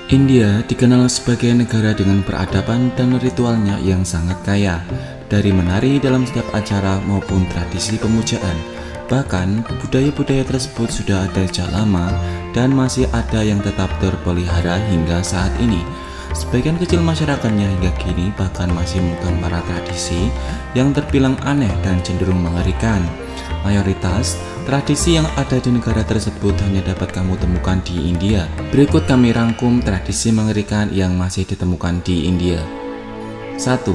India dikenal sebagai negara dengan peradaban dan ritualnya yang sangat kaya, dari menari dalam setiap acara maupun tradisi pemujaan. Bahkan, budaya-budaya tersebut sudah ada sejak lama dan masih ada yang tetap terpelihara hingga saat ini. Sebagian kecil masyarakatnya hingga kini bahkan masih memegang para tradisi yang terbilang aneh dan cenderung mengerikan. Mayoritas tradisi yang ada di negara tersebut hanya dapat kamu temukan di India. Berikut kami rangkum tradisi mengerikan yang masih ditemukan di India. 1.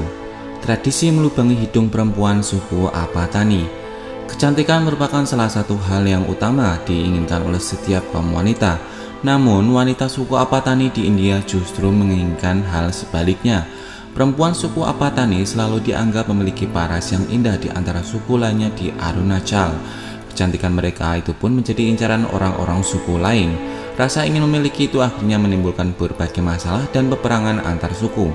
Tradisi melubangi hidung perempuan suku Apatani. Kecantikan merupakan salah satu hal yang utama diinginkan oleh setiap kaum wanita. Namun, wanita suku Apatani di India justru menginginkan hal sebaliknya. Perempuan suku Apatani selalu dianggap memiliki paras yang indah di antara suku lainnya di Arunachal. Kecantikan mereka itu pun menjadi incaran orang-orang suku lain. Rasa ingin memiliki itu akhirnya menimbulkan berbagai masalah dan peperangan antar suku.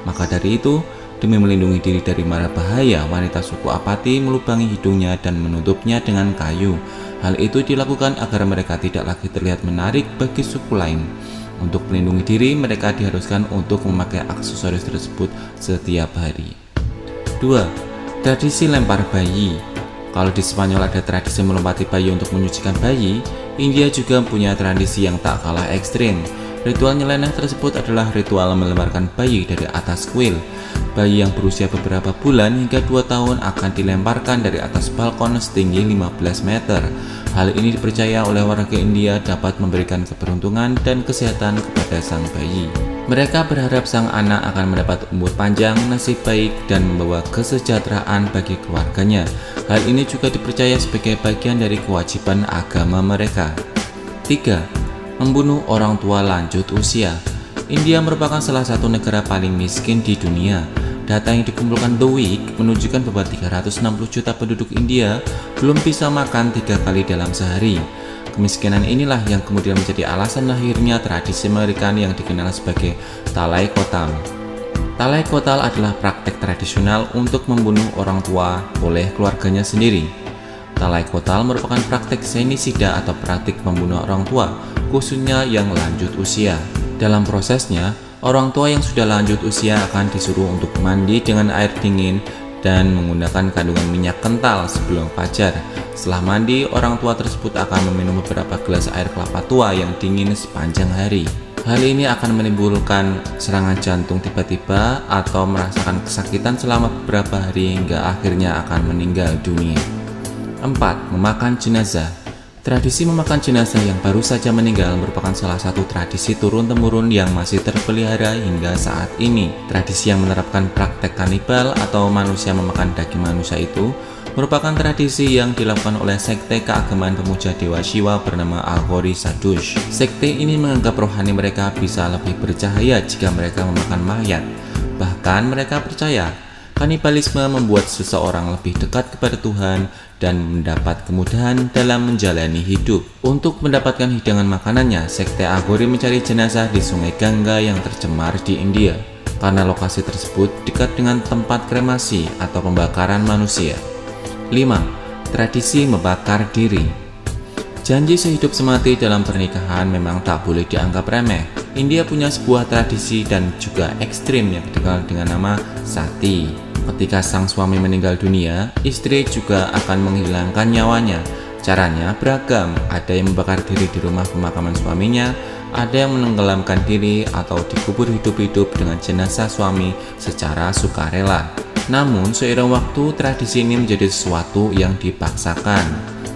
Maka dari itu, demi melindungi diri dari mara bahaya, wanita suku Apati melubangi hidungnya dan menutupnya dengan kayu. Hal itu dilakukan agar mereka tidak lagi terlihat menarik bagi suku lain. Untuk melindungi diri, mereka diharuskan untuk memakai aksesoris tersebut setiap hari. 2. Tradisi lempar bayi. Kalau di Spanyol ada tradisi melompati bayi untuk menyucikan bayi, India juga punya tradisi yang tak kalah ekstrim. Ritual nyeleneh tersebut adalah ritual melemparkan bayi dari atas kuil. Bayi yang berusia beberapa bulan hingga 2 tahun akan dilemparkan dari atas balkon setinggi 15 meter. Hal ini dipercaya oleh warga India dapat memberikan keberuntungan dan kesehatan kepada sang bayi. Mereka berharap sang anak akan mendapat umur panjang, nasib baik, dan membawa kesejahteraan bagi keluarganya. Hal ini juga dipercaya sebagai bagian dari kewajiban agama mereka. 3. Membunuh orang tua lanjut usia. India merupakan salah satu negara paling miskin di dunia. Data yang dikumpulkan The Week menunjukkan bahwa 360 juta penduduk India belum bisa makan 3 kali dalam sehari. Kemiskinan inilah yang kemudian menjadi alasan lahirnya tradisi mengerikan yang dikenal sebagai Talai Kotal. Talai Kotal adalah praktek tradisional untuk membunuh orang tua oleh keluarganya sendiri. Talai Kotal merupakan praktek senisida atau praktik membunuh orang tua, khususnya yang lanjut usia. Dalam prosesnya, orang tua yang sudah lanjut usia akan disuruh untuk mandi dengan air dingin dan menggunakan kandungan minyak kental sebelum fajar. Setelah mandi, orang tua tersebut akan meminum beberapa gelas air kelapa tua yang dingin sepanjang hari. Hal ini akan menimbulkan serangan jantung tiba-tiba atau merasakan kesakitan selama beberapa hari hingga akhirnya akan meninggal dunia. 4. Memakan jenazah. Tradisi memakan jenazah yang baru saja meninggal merupakan salah satu tradisi turun-temurun yang masih terpelihara hingga saat ini. Tradisi yang menerapkan praktek kanibal atau manusia memakan daging manusia itu merupakan tradisi yang dilakukan oleh sekte keagamaan pemuja Dewa Shiva bernama Aghori Sadush. Sekte ini menganggap rohani mereka bisa lebih bercahaya jika mereka memakan mayat. Bahkan mereka percaya kanibalisme membuat seseorang lebih dekat kepada Tuhan dan mendapat kemudahan dalam menjalani hidup. Untuk mendapatkan hidangan makanannya, sekte Aghori mencari jenazah di sungai Ganga yang tercemar di India, karena lokasi tersebut dekat dengan tempat kremasi atau pembakaran manusia. 5. Tradisi membakar diri. Janji sehidup semati dalam pernikahan memang tak boleh dianggap remeh. India punya sebuah tradisi dan juga ekstrim yang dikenal dengan nama sati. Ketika sang suami meninggal dunia, istri juga akan menghilangkan nyawanya. Caranya beragam, ada yang membakar diri di rumah pemakaman suaminya, ada yang menenggelamkan diri atau dikubur hidup-hidup dengan jenazah suami secara sukarela. Namun, seiring waktu, tradisi ini menjadi sesuatu yang dipaksakan.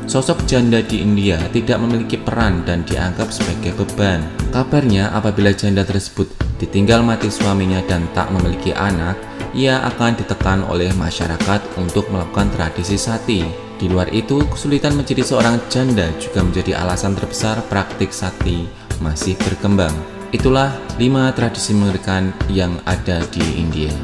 Sosok janda di India tidak memiliki peran dan dianggap sebagai beban. Kabarnya, apabila janda tersebut ditinggal mati suaminya dan tak memiliki anak, ia akan ditekan oleh masyarakat untuk melakukan tradisi sati. Di luar itu, kesulitan menjadi seorang janda juga menjadi alasan terbesar praktik sati masih berkembang. Itulah 5 tradisi mengerikan yang ada di India.